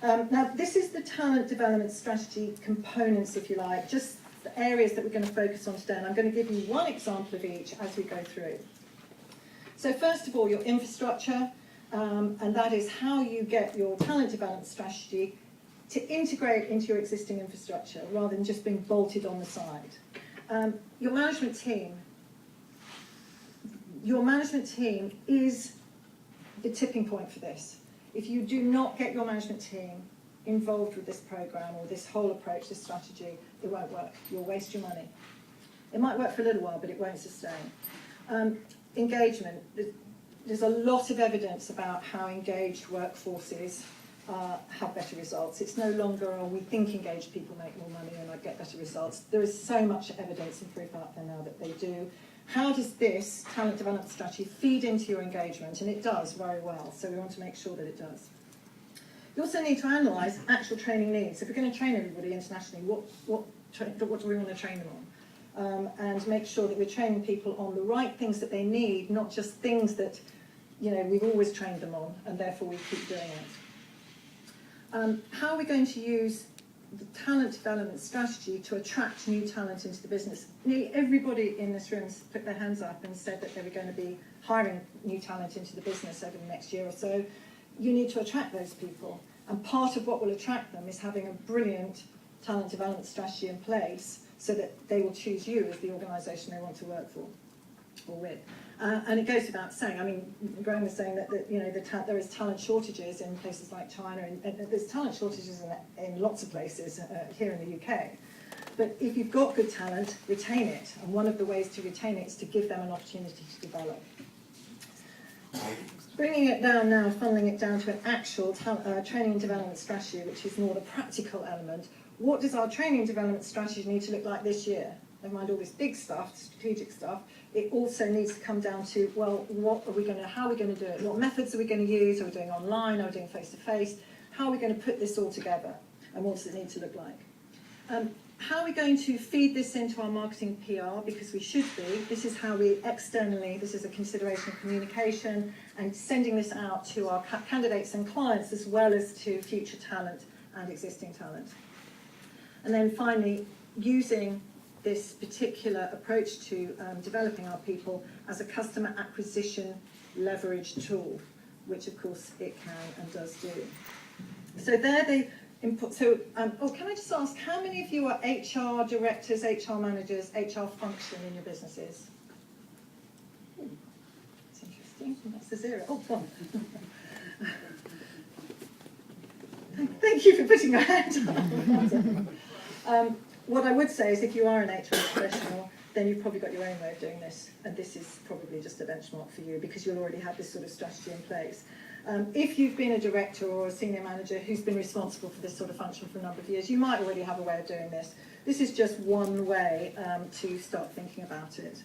Now, this is the talent development strategy components, if you like, just the areas that we're going to focus on today, and I'm going to give you one example of each as we go through. So first of all, your infrastructure, and that is how you get your talent development strategy to integrate into your existing infrastructure rather than just being bolted on the side. Your management team is the tipping point for this. If you do not get your management team involved with this program or this whole approach, this strategy, it won't work. You'll waste your money. It might work for a little while, but it won't sustain. Engagement. There's a lot of evidence about how engaged workforces have better results. It's no longer, oh, we think engaged people make more money and I get better results. There is so much evidence and proof out there now that they do. How does this talent development strategy feed into your engagement? And it does very well, so we want to make sure that it does. You also need to analyse actual training needs. If we're going to train everybody internationally, what do we want to train them on? And make sure that we're training people on the right things that they need, not just things that, you know, we've always trained them on, and therefore we keep doing it. How are we going to use the talent development strategy to attract new talent into the business? Nearly everybody in this room has put their hands up and said that they were going to be hiring new talent into the business over the next year or so. You need to attract those people, and part of what will attract them is having a brilliant talent development strategy in place so that they will choose you as the organisation they want to work for or with. And it goes without saying, I mean, Graham was saying that you know, there is talent shortages in places like China, and there's talent shortages in lots of places here in the UK. But if you've got good talent, retain it. And one of the ways to retain it is to give them an opportunity to develop. Bringing it down now, funneling it down to an actual training and development strategy, which is more the practical element. What does our training and development strategy need to look like this year? Never mind all this big stuff, strategic stuff. It also needs to come down to, well, how are we going to do it? What methods are we going to use? Are we doing online? Are we doing face-to-face? How are we going to put this all together? And what does it need to look like? How are we going to feed this into our marketing PR? Because we should be. This is how we externally, this is a consideration of communication and sending this out to our candidates and clients as well as to future talent and existing talent. And then finally, using this particular approach to developing our people as a customer acquisition leverage tool, which of course it can and does do. So they're the input. So, can I just ask, how many of you are HR directors, HR managers, HR function in your businesses? That's interesting. That's the zero. Oh, one. Thank you for putting your hand up. What I would say is if you are an HR professional, then you've probably got your own way of doing this, and this is probably just a benchmark for you because you'll already have this sort of strategy in place. If you've been a director or a senior manager who's been responsible for this sort of function for a number of years, you might already have a way of doing this. This is just one way to start thinking about it.